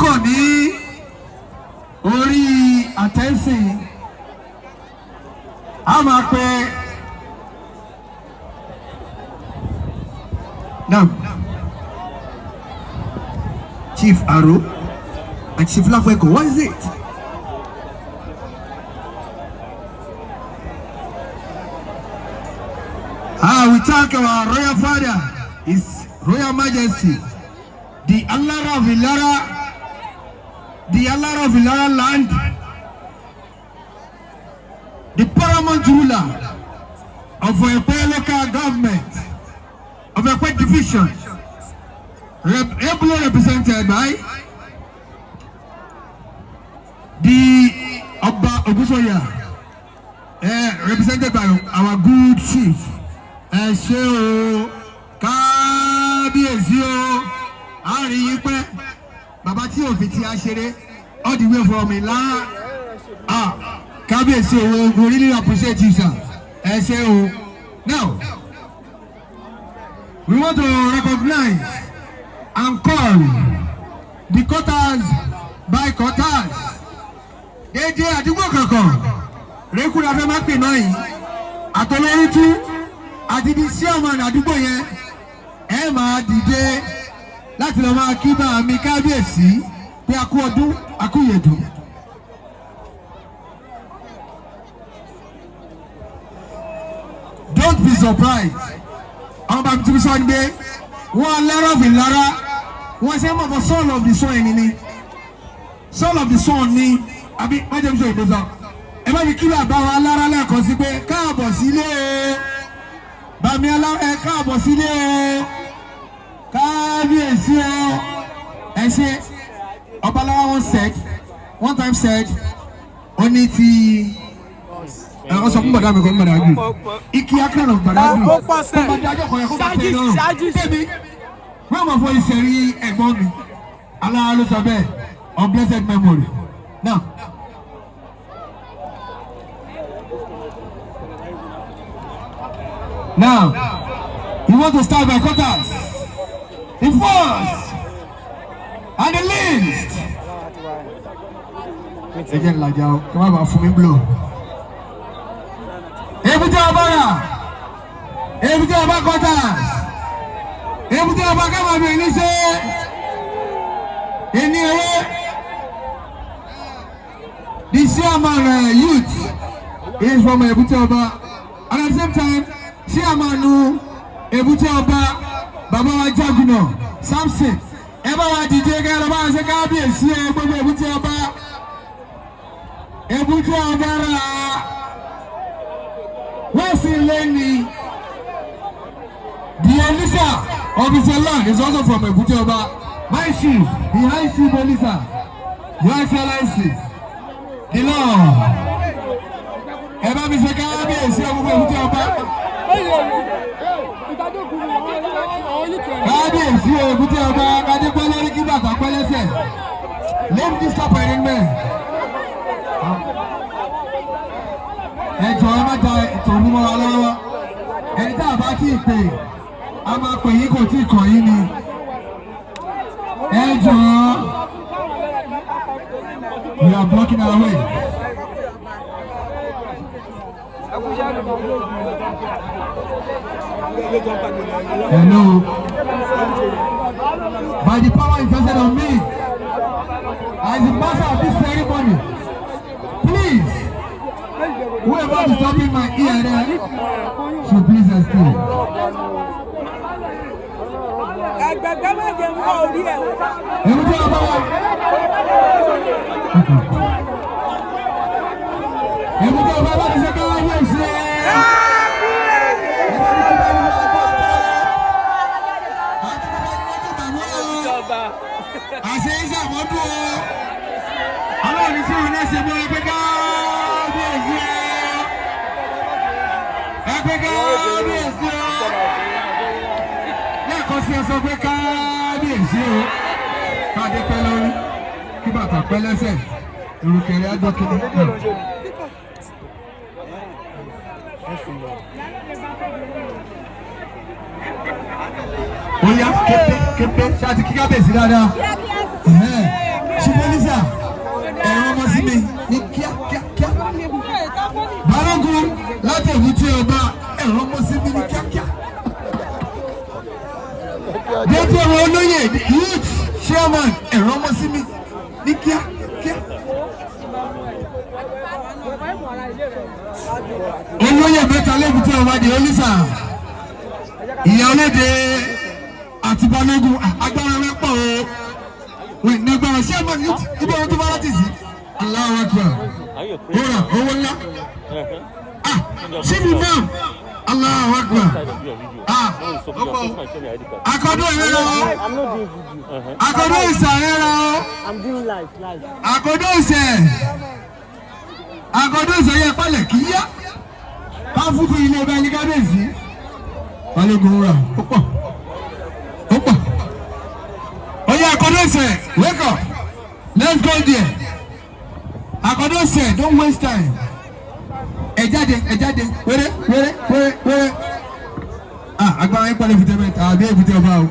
kàn ní orí àtẹ́sìn a máa pe now Chief Aro and Chief Lafweko. What is it? We thank our royal father, His Royal Majesty, the Allah of Ilara land, the paramount ruler of Ekwe local government, of Ekwe division, ably represented by the Oba Ogusoya, represented by our good chief. Ṣé o kábíyèsí o a rí yín pẹ́ bàbá tí òfin ti a ṣeré all the way from Ìlara kábíyèsí o we really appreciate you sir ṣé o. Now we want to recognize and call the quarters by quarters déédéé àdúgbò kankan rékúra fẹ́ má pè náà yìí àtọ́lórí tú. Àti di chairman àdúgbò yẹn ẹ máa dìde láti lọ máa kí bá mi kábíyèsí pé a kú ọdún a kú ìyèdùn. Don't be surprised. Àwọn bàbá mi ti fi sọ ní pé wọ́n lẹ́rọ̀ fi lára wọ́n ṣe mọ̀ fọ́ soul of the sun ẹni ni soul of the sun ni àbí májèlé mi sọ ìgbésọ ẹ bá mi kí bàbá wa lára lẹ́ẹ̀kan sí pé káàbọ̀ sílé o. Bàmí ẹ káàbọ̀ sílé o kábíyèsí o ẹ ṣe Ọbaláwa one time said ó ní ti ọ sọ fún bàdá mi kò ń bàdá gbé ike akran of bàdá gbé kó bá dájọ́ kọ̀ yẹ kó bá tẹ̀ náà tẹ̀mí wọ́n mọ̀ fún ìṣẹ̀rí ẹ̀gbọ́n mi aláwa ló sọ bẹ́ẹ̀ on blessed memory now. Now, you want to start by quarters. The first and the least. Again, like y'all, come on, for me blow. Everything about quarters. Everything about come on, me say. Anyway, the chairman youth is from Ebute, and at the same time. Chairmanu Ebute Oba Baba wa Jagunna Samson ẹ bá wa dìde kẹ́ lọ bá ṣe kábíyèsí ẹ gbogbo Ebute Oba ra wọ́n sì lé ní the Elisa of his land is also from Ebute Oba. My chief, the high chief Elisa, Your Excellency, the Lord ẹ bá mi ṣe kábíyèsí ẹ gbogbo Ebute Oba. Kábíyèsí Ebute Oba Adépẹ́ lórí kí bàtà pẹ́ lẹ́sẹ̀. Leave this up ẹni mẹ́. Ẹjọ́ ẹ má da ètò mímọ́ wa lọ́wọ́. Ẹni tá a bá tí ì pè a máa pè yín kò tí ì kàn yín ni. Ẹjọ́ we are blocking our way. Hello. By the power invested on me, as the master of this ceremony, please, whoever is stopping my ear there, should please escape. youth chairman ẹ̀rọ ọmọ sí mi ní kíá. Olóyè mẹ́ta lẹ́bùtì ọ̀wádìí olùsà ìyá ọlẹ́dẹ àti balógun agbára rẹ pọ̀ o nígbàrá chairman youth ibi ohun tó bá láti sí Allahu Akbar ọ̀rọ̀ owó ńlá síbi náà Allahu Akbar akọ́dún ìrẹ́rọ akọ́dún ìsàrẹ́rọ akọ́dún ìsẹ̀ yẹ pálẹ̀ kíyá bá fúnfún ilé ọba ẹni kábíyèsí balógun rà ó pọ̀ oyè akọ́dún ìsẹ̀ wake up let's go there akọ́dún ìsẹ̀ don't waste time ẹ jáde wéré agbára yín pọ̀lẹ́ fìtẹ́ mẹ́ta àbí èbúté ọba o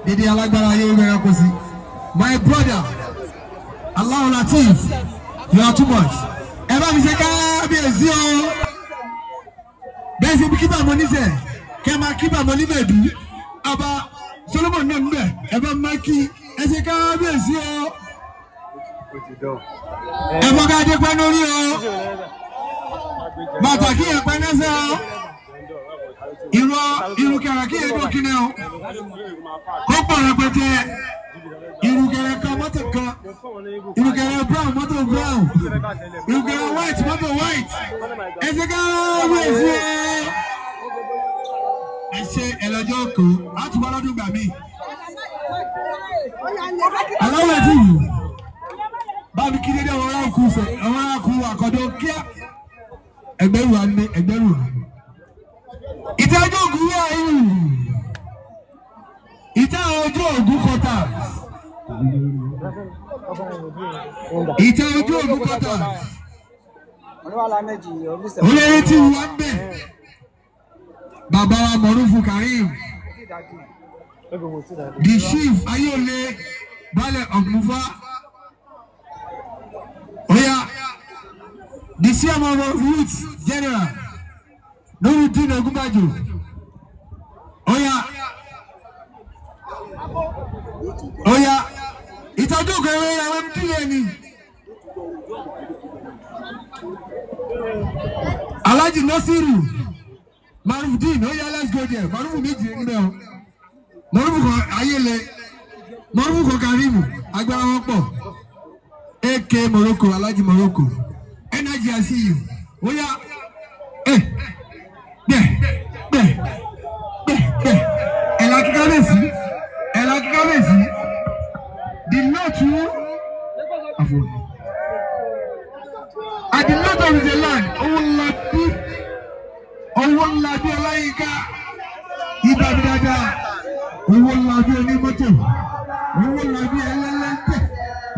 dédé alágbára yín wẹ́rẹ́ kó sí my brother Allah Latif you are too much ẹ bá mi ṣe kábíyèsí o bẹ́ẹ̀ ṣe bí kíbà mọ́ níṣẹ́ kẹ́ máa kíbà mọ́ níbẹ̀dú ọba Solomon náà níbẹ̀ ẹ bá máa kí ẹ ṣe kábíyèsí o ẹ fọ́ ká dé pẹ́ lórí o bàtà kí ẹ pẹ́ lẹ́sẹ̀ o irú kẹrẹ kí ẹ dókínẹ o kó pọ̀ rẹpẹtẹ irú kẹrẹ kan mọ́tò kan irú kẹrẹ brown mọ́tò brown irú kẹrẹ white mọ́tò white ẹ ṣe káwéèsí ẹ ṣe ẹlẹ́jọ́ kó àtúbọ̀ lọ́dún gbà mí. aláwọ̀ ẹ̀tí yìí bábí kí dédé ọ̀rọ̀ àkú àkọ́dọ̀ kíá ẹgbẹ́rù wa ní ẹgbẹ́rù wa. ìtẹ́jọ́ ògùn wà yìí ìtẹ́ ojú ògùn kọta ìtẹ́ ojú ògùn kọta olórí tí wà ń bẹ̀ bàbá wa Mọ̀rúfù Karim the chief ayọ̀lé balẹ̀ ọ̀gbùnfà oya the chairman of youth general Nurudeen Ogunbajo oya ìtọ́jú òkèrè ẹ̀rọ MPA ni Alhaji Nasiru Marufudin oya let's go there Marufu méjì níbẹ̀ o Marufu kan ayéle Marufu kan Karimu agbára wọn pọ̀ AK Morocco Alhaji Morocco energy I see you oya ẹ̀la kíkàbèsí the lot at the lot of the land owó ńlá bí ọláyíká ibà bí dáadáa owó ńlá bí onímọ́tò owó ńlá bí ẹlẹ́lẹ́tẹ̀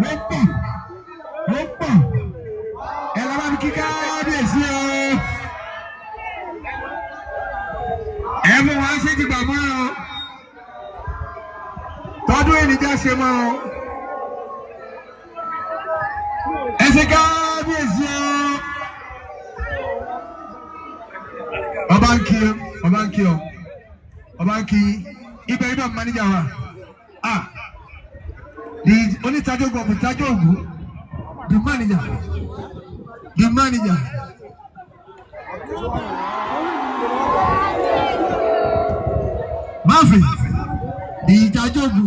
wọ́n pọ̀ ẹ̀la bá bí kíkàbèsí o. Ẹ̀mú wa ṣe ti gbàgbọ́ ọ tọdún ènìjà ṣe mọ́ ọ ẹ ṣe kábíyèsí ọ ọba ń kí ibẹ̀ ibẹ̀ manager wa the onítàjọ́ ògùn tàjọ́ ògùn the manager. Mafi, the Itajogu.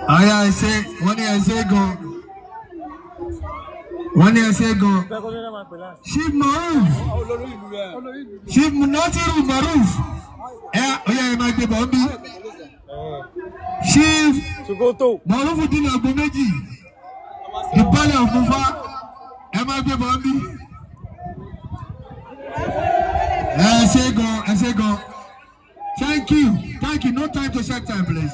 I say, one year say go. Chief Maruf. Chief Nasiru Maruf. Yeah, my baby Bobby. Chief Marufudin Agbomeji. The Palace of Mufa. My baby Bobby. I say go. Thank you. No time to check time, please.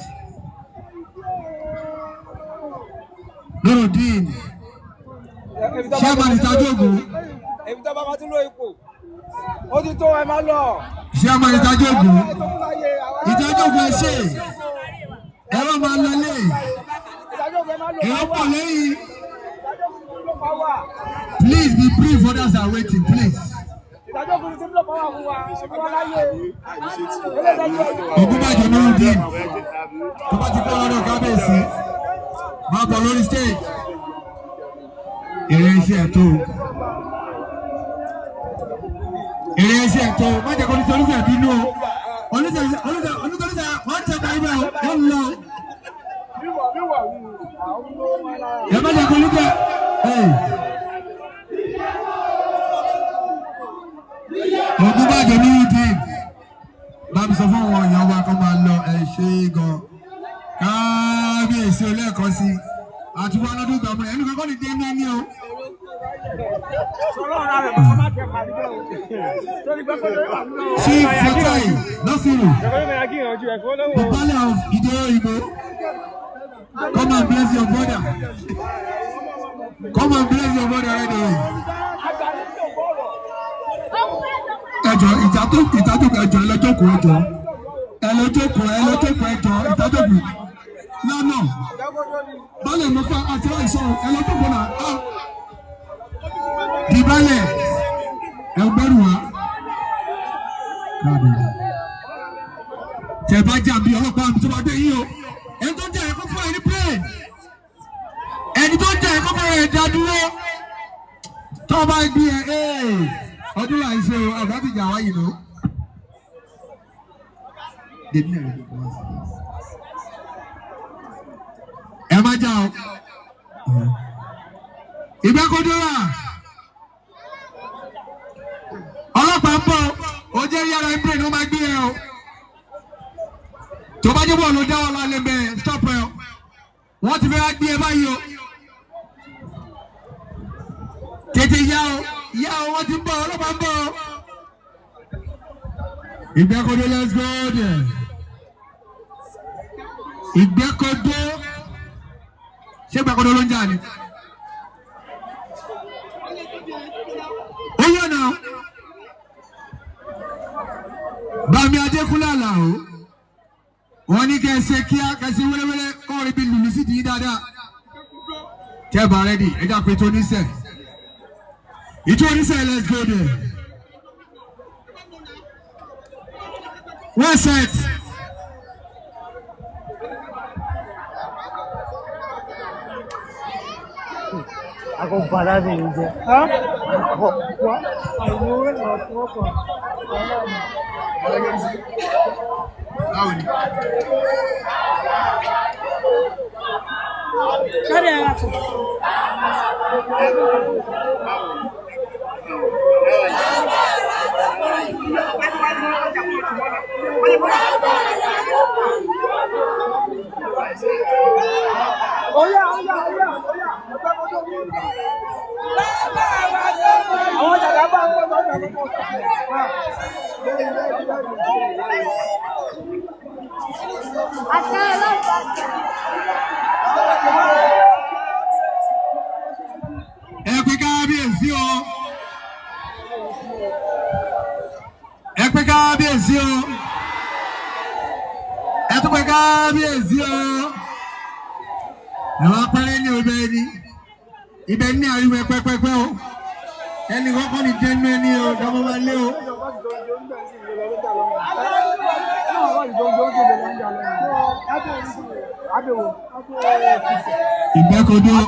Nurudeen. Chairman Itajogu. Chairman Itajogu. Itajogu ẹ ṣé. Ẹ̀rọ máa lọ lé. Ẹ̀rọ pọ̀ lẹ́yìn. Please be brief, others are waiting, please. Ògúnbàjò náà dì tó bá ti kọ́ lọ́dọ̀ kábíyèsí máa bọ̀ lórí stage èrè iṣẹ́ tó má jẹ́ kó ní torí bínú o onítorí wọ́n tẹ̀ ká ibẹ̀ ó ń lọ ẹ má jẹ́ kó ní tẹ̀ Ògúnbàjò ní ìdí bámi sọ fún àwọn èèyàn wa kó máa lọ ẹ ṣe gan kábíyèsí olẹ́ẹ̀kan sí àti wọn lọ́dún ìgbàmọ̀ ẹni kankan ní dénú ẹni o. Chief Fatai Nasiru, the Baale of Ideo Igbo, come and bless your brother. Come and bless your brother right away. Ẹjọ́ ìtàtókù ẹjọ́ ẹlẹ́jọ́kù ẹjọ́ ìtàtókù lọ́nà Baale mọ́fà àti àìsàn ẹlẹ́jọ́kù náà di Baale ẹgbẹ́rù wa tẹ̀ bá jà bí ọlọ́pàá mi tó bá dé yìí o ẹni tó jẹ́ ẹ̀kọ́ fún ẹni plane ẹni tó jẹ́ ẹ̀kọ́ fún ẹni dádúró tó bá gbé ọdún là ń ṣe o ọ̀gá ti jà wáyé lọ. Ẹ má jà o. Ìgbẹ́kọ̀dọ́ wà. Ọlọ́pàá ń bọ̀ ó jẹ́ yàrá ìbílẹ̀ ní wọ́n máa gbé ẹ o. Tó bá jẹ́ bọ́ọ̀lù dáwọ́ lálẹ́ bẹ́ẹ̀ stop ẹ o. Wọ́n ti fẹ́ gbé ẹ báyìí o. Tètè yá o wọ́n ti ń bọ̀ ọlọ́pàá ń bọ̀. Ìgbẹ́kọ̀dọ́ let's go there. Ìgbẹ́kọ̀dọ́ ṣé ìgbẹ́kọ̀dọ́ ló ń jà ni? Ó yọ̀ náà. Bàmí Adékúnlé Àlàó wọ́n ní kẹsẹ̀ kíá kẹsẹ̀ wẹ́lẹ́wẹ́lẹ́ kọ́ọ̀rì bí lùlù sí ti yí dáadáa. Tẹ́ bá rẹ́dì ẹ̀dá pé tó níṣẹ́. Ìtú oníṣẹ́ let's go there. One set. Ako para din dyan. Ha? Ako. Ayun, ako. Sorry, ako. Oya. Àwọn jàdá bá ń gbọ́ lọ́dọ̀ lọ́dọ̀. Ẹ pé kábíyèsí o. Ẹ pé kábíyèsí o. Ẹ tún pé kábíyèsí o. Ẹ wá pẹ́rẹ́ ní ibẹ̀ ni. Ibẹ̀ ní ariwo pẹ́pẹ́pẹ́ o. Ẹni kọ́kọ́ ní jẹ́nu ẹni o, dọ́mọ máa lé o. Ìgbẹ́kọ̀dọ́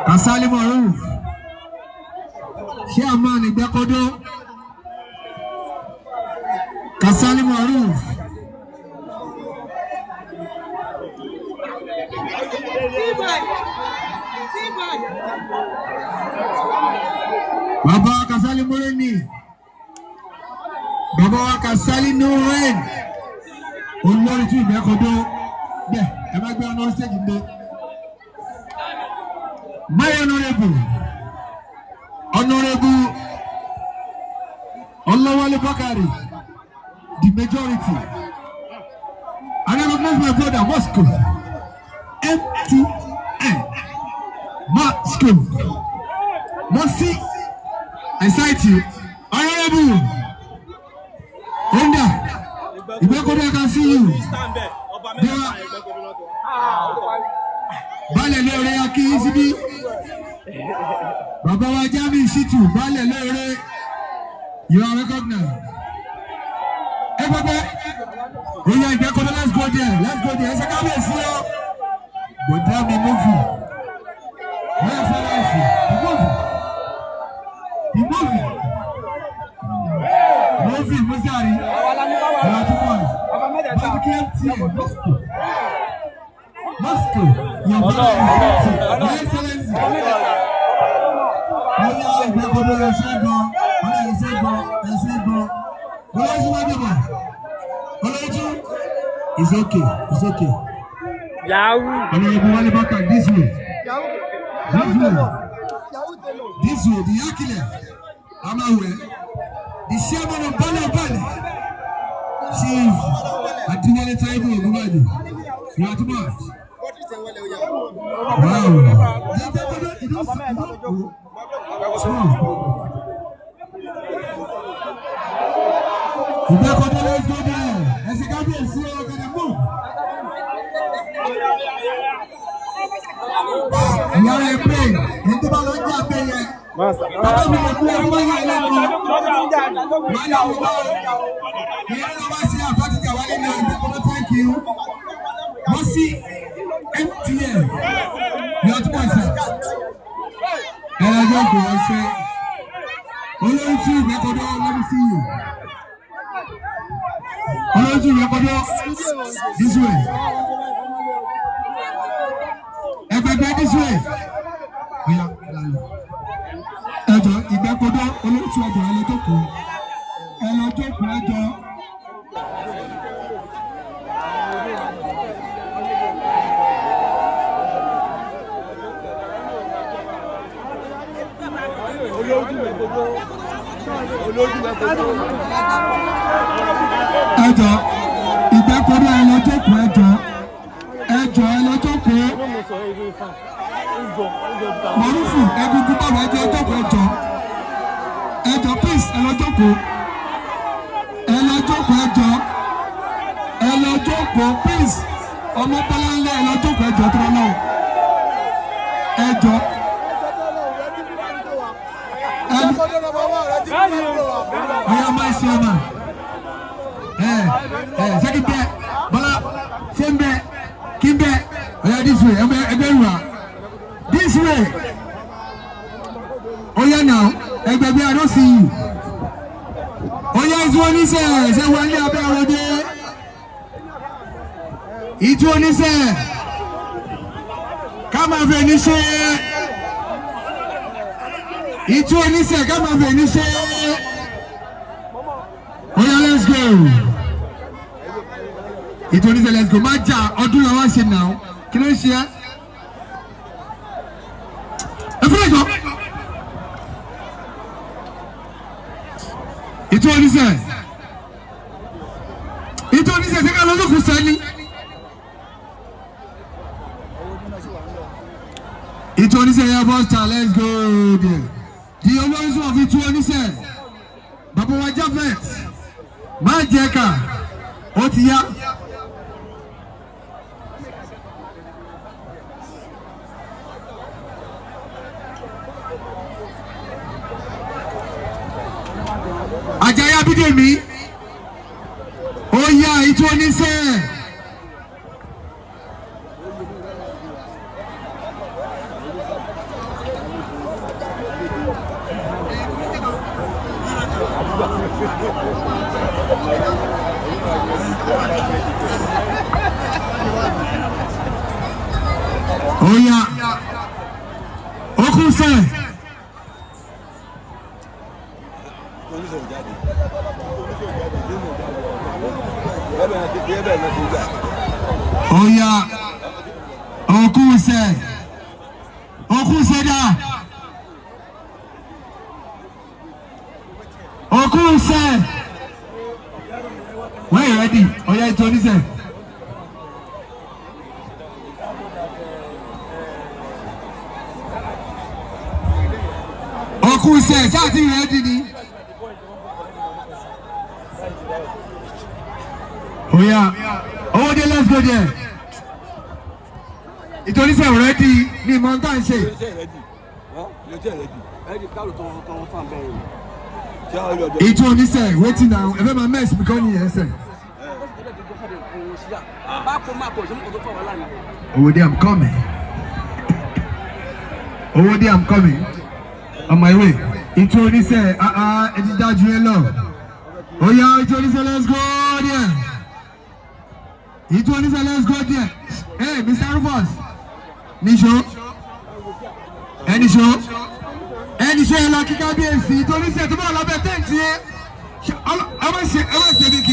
Kasali Maruf ṣé àmọ́ ní Ìgbẹ́kọ̀dọ́ Kasali Maruf. Bàbá Kasali Moreni, bàbá wa Kasali Nuren, olórí tí Ìgbẹ́kọ̀dọ́ bẹ́ẹ̀ ẹ má gbé ọ̀nà stage gbé. My honorable Olawale Bakari, the majority. I recognize my brother Moscow, MTN, Moscow, Mosi. I cite you, honorable. Onda, Ìgbẹ́kọ̀dọ́ I can see you. Baale lórí akí síbí Bàbá wa Jami Shitu balẹ̀ lóore. You are recognized. Everybody, oh yeah, let's go there. Let's go there. It's a cabinet here. But tell me movie. Where's the movie? The movie. Movie, Musari. Moscow. Your brother is empty. Your Excellency. Oh yeah, let's go there. It's okay. It's okay. Yahoo. This way. This way. The Yakile. I'm aware. The chairman of Bali. Chief. I think any time you go back. You are too much. Wow. Let's go there. As a guardian, see how can I move. You are a plane. Into my long plane. Thank you. Mercy, MTN. You are to myself. And I don't go and say, let me see you. This way. Everybody this way. Ẹjọ́ ìgbẹ́kọ̀dọ́ olóòtú ọjọ́ ẹlẹ́tọ́kọ̀ ẹjọ́. Ẹjọ́ ìgbẹ́kọ̀dọ́ ẹlẹ́tọ́kọ̀ ẹjọ́ ẹlẹ́tọ́kọ̀. Mọ̀rúfù ẹgbùgbù bàbá ẹjọ́ ẹjọ́ please ẹlọ́jọ́kọ̀ please ọmọ bọ́lá ńlẹ̀ ẹlọ́jọ́kọ̀ ẹjọ́ tó lọ́wọ́ ẹjọ́ ọyọ máa ṣe ọmọ ṣẹ́kí bẹ́ẹ̀ bọ́lá ṣé ń bẹ́ẹ̀ kí ń bẹ́ẹ̀ ọyọ this way ẹgbẹ́ rúwa. This way. Oh yeah now. Hey baby, I don't see you. Oh yeah, it's one he said. Say one day about there. It's one he said. Come and finish it. It's one he said. Come and finish it. Oh yeah, let's go. It's one he said. Let's go. Maja, I'll do the one shit now. Can you share? It's only said. It's only said. Take a look at Sally. It's only said. Let's go there. The ones of it only said. Baba Wajavet. Majeka. Otia. Ajaya Bidemi. Oh yeah, it only said. Oh yeah. Oku said. Oh yeah. Oku said that. Oku said. When you ready? Oh yeah, it's only said. Oku said, "Are you ready?" Oh yeah. Oh, okay, let's go there. It only said ready. Ni mountain say. It only say waiting now. Ever my mess because you say. Oh, I'm coming. Oh, I'm coming. On my way. It only say, it is that you love. Oh yeah, it only say let's go there. It only say let's go there. Hey, Mr. Rufus. Nisho. Any show? Any show like AGBAYE. It only say tomorrow I'll be 10 here. I want to say Kiki.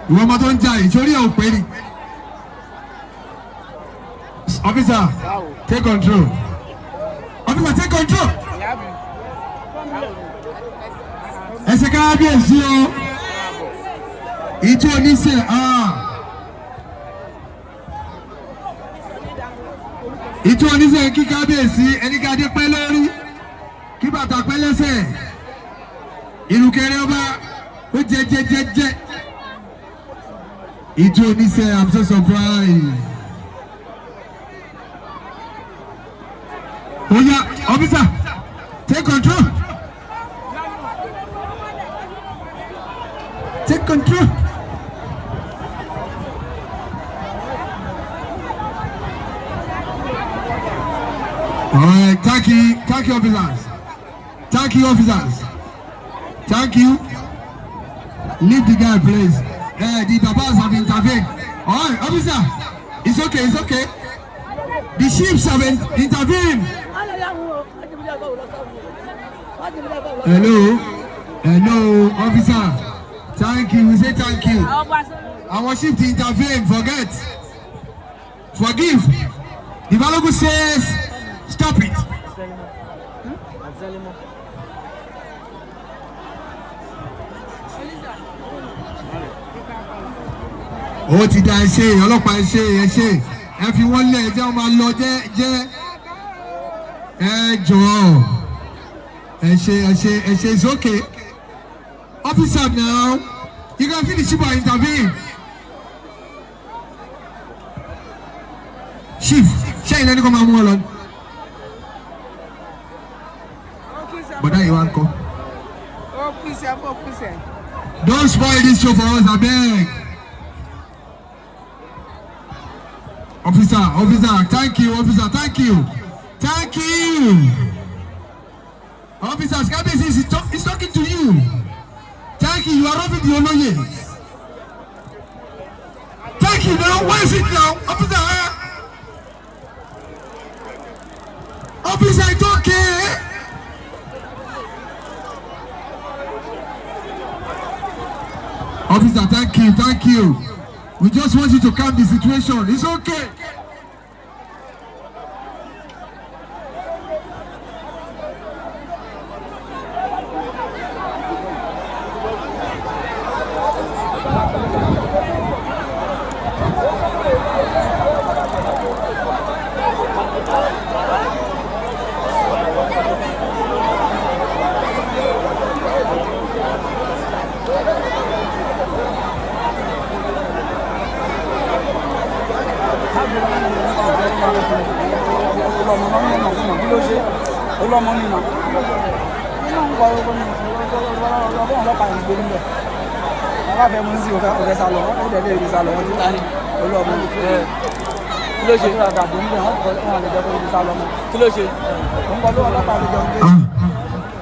You want to die? Surely I'll pay it. Officer, take control. Officer, take control. As a AGBAYE, it only say it only say Kiki AGBAYE. Any guy dey pelori, keep at a pelese. Ilu kereba, o je. It only say I'm so surprised. Oh yeah, officer, take control. Take control. Alright, thank you officers. Thank you officers. Thank you. Leave the guy please. The babas have intervened. Alright, officer. It's okay. The chiefs have intervened. Hello, officer. Thank you. We say thank you. Our chief to intervene. Forgive. The Balogu says, stop it. Oh, ti da ṣe ọlọ́pàá ṣe ẹ fi wọ́n lẹ̀ jẹ́ ọmọ lọ jẹ́ ẹ jọ̀ọ́ ẹ ṣe it's okay. Officer now, you can finish by intervene. Chief, ṣé ìlẹ́ni kọ́ máa mú ọ lọ? But that you want to come. Oh, please. Don't spoil this show for us, I beg. Officer, thank you, officer, thank you. Officer, AGBAYE is talking to you. Thank you, you are robbing the Oloye. Thank you, now, where is it now? Officer, it's okay. Officer, thank you. We just want you to calm the situation. It's okay.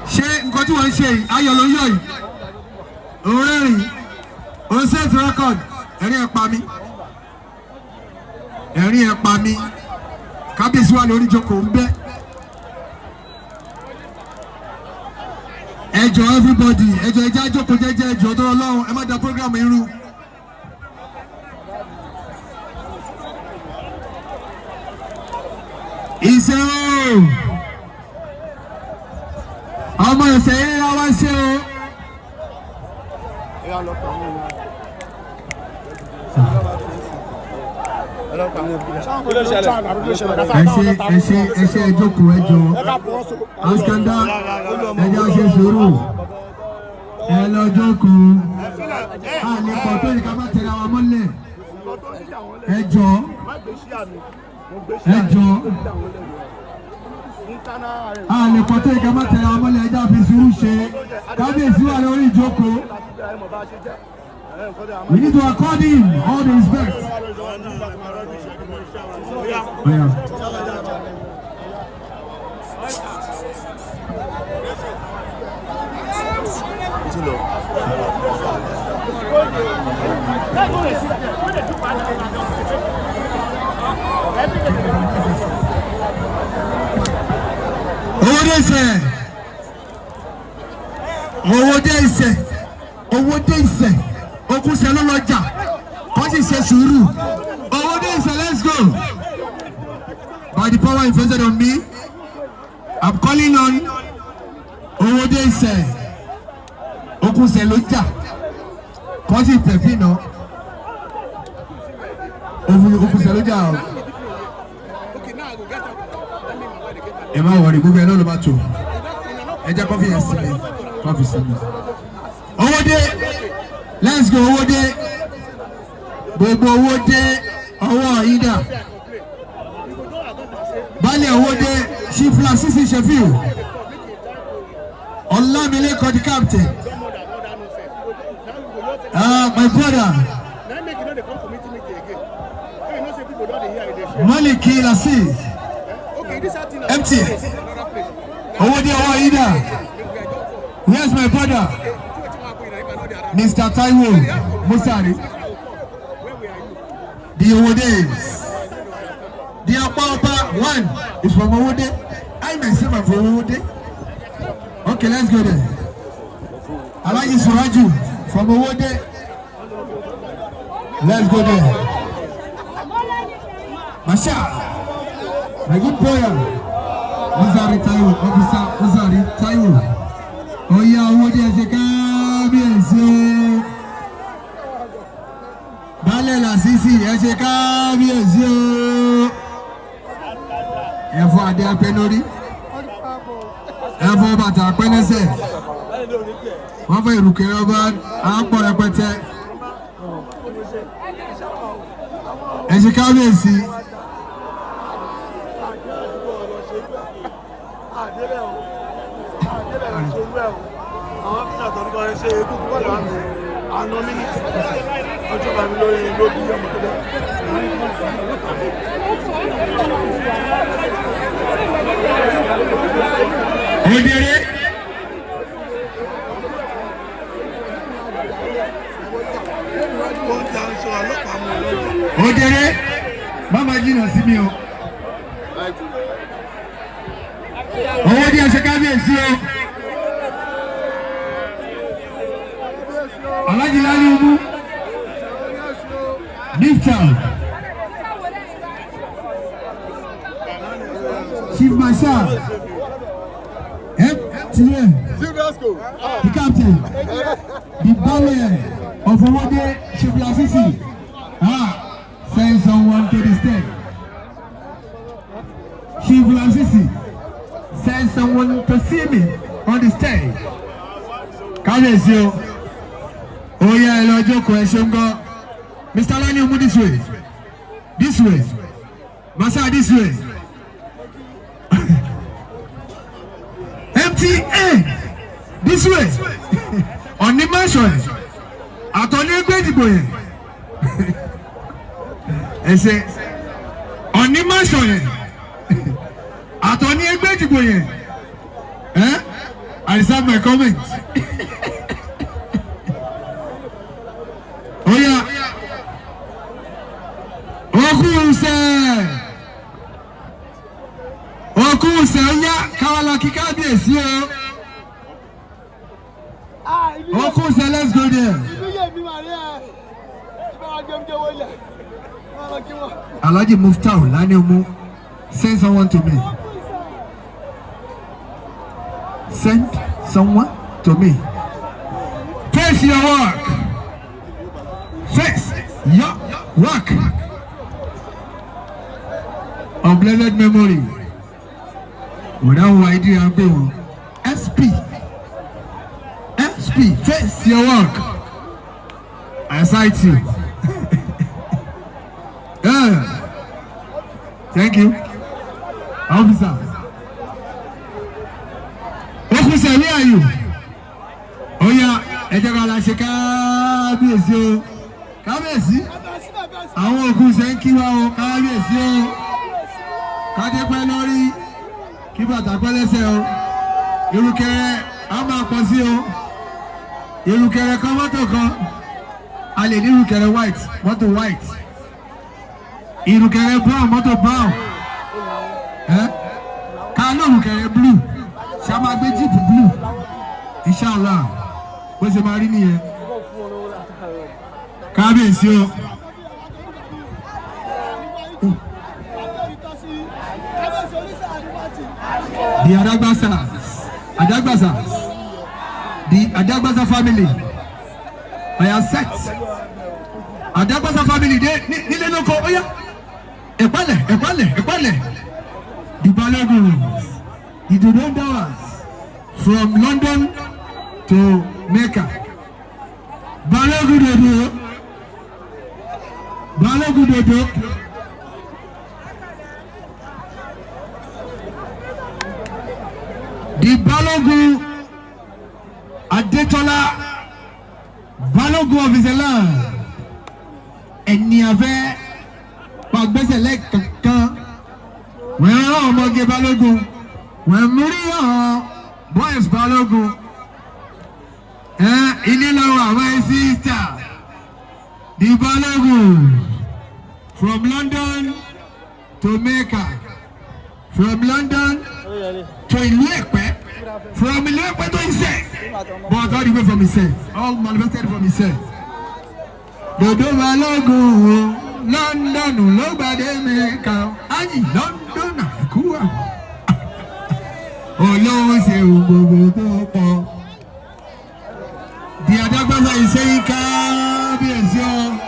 Ṣé nǹkan tí wọ́n ń ṣe yìí ayọ̀ ló ń yọ̀ yìí òórẹ́rìn ó set record ẹ̀rín ẹ̀ pa mí kábíyèsí wà lórí ìjókòó ń bẹ́ ẹjọ́ everybody ẹjọ́ ẹjẹ́ àjókòó jẹ́jẹ́ ẹjọ́ tó Ọlọ́run ẹ má da program irú. Ìṣe o ọmọ ìṣe yẹn wá ṣe o. ẹ ṣe ẹjókòó ẹjọ́ askanda ẹjọ́ ṣe sùúrù ẹ lọ jókòó àlepọ̀ tó yẹ ká má tẹ̀lé àwọn mọ́lẹ̀ ẹjọ́. ẹjọ́ àlè pọ̀tẹ́ ìgbàmọ̀ tẹ̀lé ọmọlẹ̀ ẹja fi sùúrù ṣe kábíyèsí wà lórí ìjókòó. We need to accord him all the respect. Owó dé ìṣe okùnṣe ló lọ́jà wọ́n sì ṣe sùúrù owó dé ìṣe. Let's go. By the power invested on me, I'm calling on owó dé ìṣe okùnṣe lọ́jà wọ́n sì tẹ̀fí náà okùnṣe lọ́jà o. Ẹ má wọrí gbogbo ẹ náà ló bá tó ẹ jẹ́ kọ́fí yẹn sílẹ̀ kọ́fí sílẹ̀. Owó dé, let's go. Owó dé, gbogbo owó dé ọwọ́ ìdá. Baálé owó dé, Chief Lasisi Sheffield. Ọlámilékan the captain. My brother. Maliki Lassi. Empty. Owó dé ọwọ́ ìdá. Where's my brother? Mr. Taiwo Musari. The Owodes. The Apapa one is from Owode. I myself am from Owode. Okay, let's go there. Alaji Suraju from Owode. Let's go there. Masha, my good boy. Musari Taiwo, Officer Musari Taiwo. Oh yeah, Owode as a kábíyèsí. Baálé Lasisi ẹ ṣe kábíyèsí o. Ẹ̀fọ́ adé apẹ́nórí. Ẹ̀fọ́ bàtà apẹ́nẹ́sẹ̀. Wọ́n fẹ́ ìrùkẹ́ ọba àpọ̀ rẹpẹtẹ. Ẹ ṣe kábíyèsí. Odere, mama jìnnà sí mi o. Owó díẹ̀ ṣe kábíyèsí o. Alhaji Lali Umu, Niftal, Chief Marshal, FTA, the captain, the baller of Owode, Chief Lasisi. Send someone to the stage. Chief Lasisi, send someone to see me on the stage. Kábíyèsí o. Oh yeah, hello, Joko, Mr. Lani Umu, this way. This way. Masa, this way. MTA, this way. On the mansion. Attorney Gwediboye. I say, on the mansion. Attorney Gwediboye. I reserve my comments. Oh yeah. Okuse oya kawala kikabiyesi o. Okuse, let's go there. Alhaji Muftau Lani Umu, send someone to me. Send someone to me. Face your work. Face your work. Of blessed memory. Without idea and people. SP. Face your work. I cite you. Thank you. Officer. Officer, where are you? Oh yeah, Ejagala Shika, Kábíyèsí. Àwọn òkú ṣe ń kí wa o, kábíyèsí o. Kádé pẹ́ lórí, kí bàtà pẹ́ lẹ́sẹ̀ o. Ìrùkẹ̀rẹ̀ á máa pọ̀ sí o. Ìrùkẹ̀rẹ̀ kan mọ́tò kan. A lè ní ìrùkẹ̀rẹ̀ white, mọ́tò white. Ìrùkẹ̀rẹ̀ brown, mọ́tò brown. Ká ló ìrùkẹ̀rẹ̀ blue. Ṣé a máa gbé jíìpù blue? Inshallah, bó ṣe máa rí nìyẹn. Kábíyèsí o. The Adagbasa family. I am set. Adagbasa family. Nílé lóko. Oya. Ẹ̀pálẹ̀. The Baloguns. The Dodondawas. From London to Mecca. Balogun Dodo. The Balogun Adetola Balogun of his land. Ẹni afẹ́ pàgbẹ́sẹ̀ lẹ́kànkan. Wọ́n rán ọmọge Balogun. Wọ́n múrí hàn boys Balogun. Ilé lọ́wọ́ àwọn sister. The Balogun from London to Mecca, from London to Ilepe, from Ilepe to ISE, but all the way from ISE, all manifested from ISE. Dodo Balogun, London, nobody Mecca, Ayi London, Kuwa. Olówó ṣe gbogbo tó pọ̀. The Adagbasa is saying kábíyèsí o.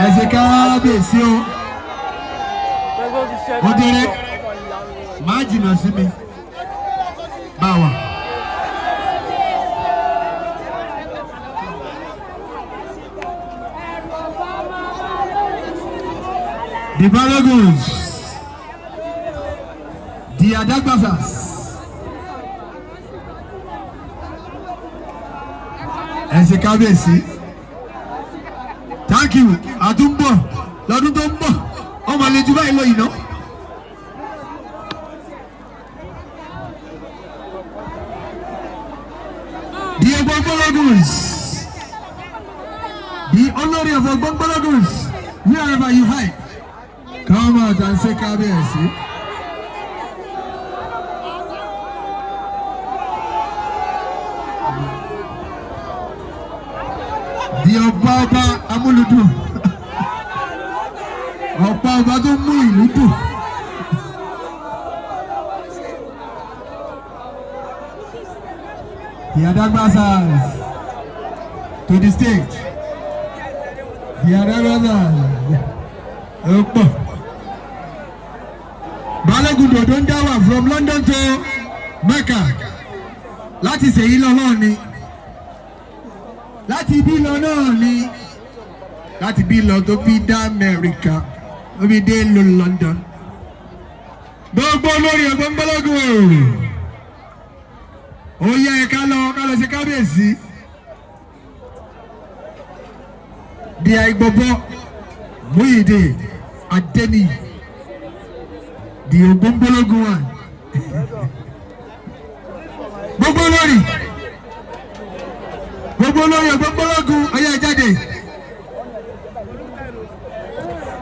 Ẹ ṣé kábíyèsí o. Ó déré, má jìnnà sí mi. Báwa. The Baloguns. The Adagbasas. Ẹ ṣé kábíyèsí. Thank you. Àtúnbọ̀ lọ́dún tó ń bọ̀. Ọmọ àlejò báyìí lọ ìná. The Baloguns. The Olórí of Baloguns. Wherever you hide. Come out and say kábíyèsí. The Ọba Amúlùdùn. Ọba tó mú ìlú dùn. The Adagbasas to the stage. The Adagbasas. Ọ̀pọ̀. Balogun Dodondawa from London to Mecca. Láti ṣèyí lọ́lọ́ ni. Láti bí lọ náà ni. Láti bí lọ tó bí dá Amẹ́ríkà. Ó bí dé lu London. Gbogbo olórí ẹ̀gbọ́n Balogun o. Ó yẹ ká lọ ṣe kábíyèsí. Di àìgbọ̀bọ̀ Muyide Adeni. Di Ògbón Balogun wa. Gbogbo olórí ẹ̀gbọ́n Balogun ó yẹ jáde.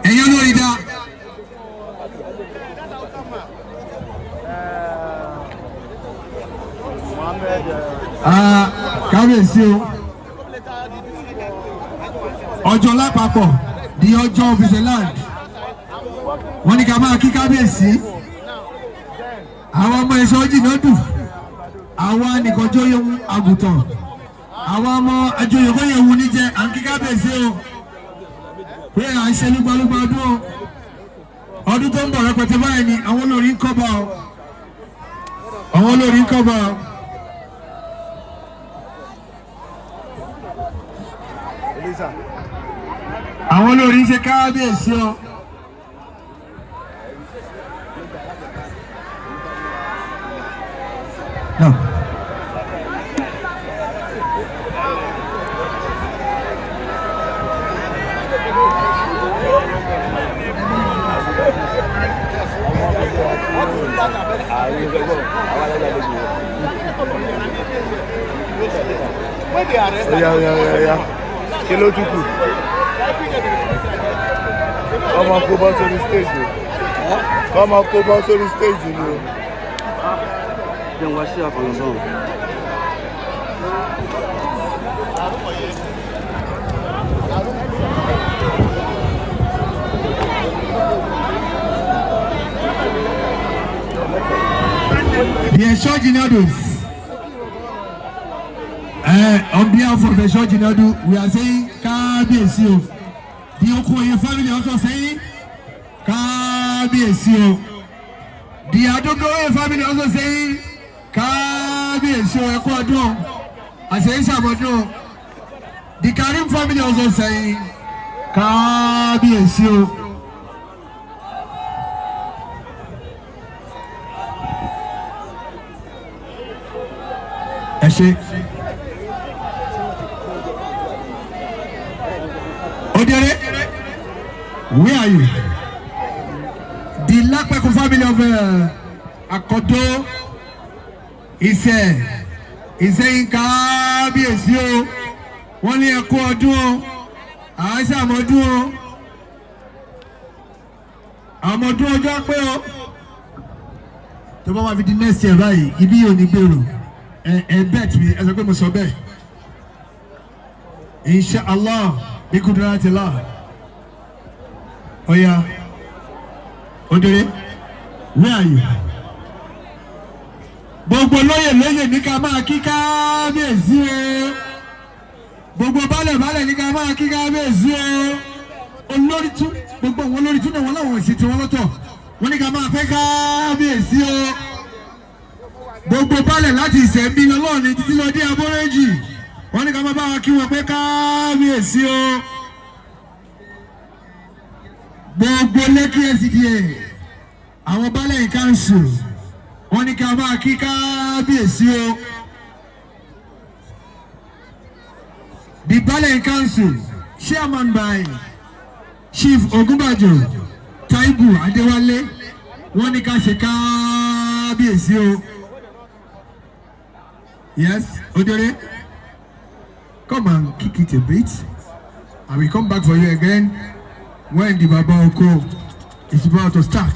Ẹ̀yin olórí dá. Kábíyèsí o. Ọjọ́ lápapọ̀ di ọjọ́ of his land. Wọ́n ní ká máa kí kábíyèsí. Àwọn ọmọ ẹ̀ṣọ́ jìnnà dùn. Àwọn anìkànjọ́ yẹn àgùntàn. Àwọn ọmọ àjọyọ̀ kọ́ yẹn wù ní jẹ à ń kí kábíyèsí o. Pé à ń ṣe lúgbàlúgbà ọdún o. Ọdún tó ń bọ̀ rẹpẹtẹ báyìí ni àwọn olórí ń kọ́ba o. Àwọn olórí ń kọ́ba o. àwọn olórí ṣe kábíyèsí o. No. Yeah. Kí ló tún kù? Ọmọ kó bọ́ sórí stage o. Ọmọ kó bọ́ sórí stage ni o. Jẹ́ wá sí àfọ̀nàsán. The Eshojinados. On behalf of the Eshojinadu, we are saying kábíyèsí o. The Okoye family also saying kábíyèsí o. The Adogoye family also saying kábíyèsí o. Ẹkú ọdún. Àṣeyí ṣàmọ́dún. The Karim family also saying kábíyèsí o. Ẹ ṣé. Odere, where are you? The Lakpeko family of Akodo is saying kábíyèsí o. Wọ́n ní ẹkú ọdún o. Àṣà àmọ́dún o. Àmọ́dún ọjọ́ pé o. Tó bá wà fi di next year báyìí, ibi yóò ní gbèrò. Bet me, ẹ sọ pé mo sọ bẹ́ẹ̀. Inshallah. Bí kúndúrà ti là. Oya. Odere, where are you? Gbogbo lóyè ní ká máa kí kábíyèsí o. Gbogbo baálẹ̀ ní ká máa kí kábíyèsí o. Olórí tún gbogbo àwọn olórí tún náà wọ́n láwọn èsì tí wọ́n lọ́tọ̀. Wọ́n ní ká máa pé kábíyèsí o. Gbogbo baálẹ̀ láti ìṣẹ̀mí lọ́lọ́run ní títí lọ dé abọ́rẹ́jì. Wọ́n ní ká máa bá wa kí wọn pé kábíyèsí o. Gbogbo Lẹ́kì SDA àwọn baálẹ̀ council wọ́n ní ká máa kí kábíyèsí o. The baálẹ̀ council chairman by Chief Ogunbajo Taibu Adewale wọ́n ní ká ṣe kábíyèsí o. Yes, Odere, come and kick it a bit. I will come back for you again when the Baba Oko is about to start.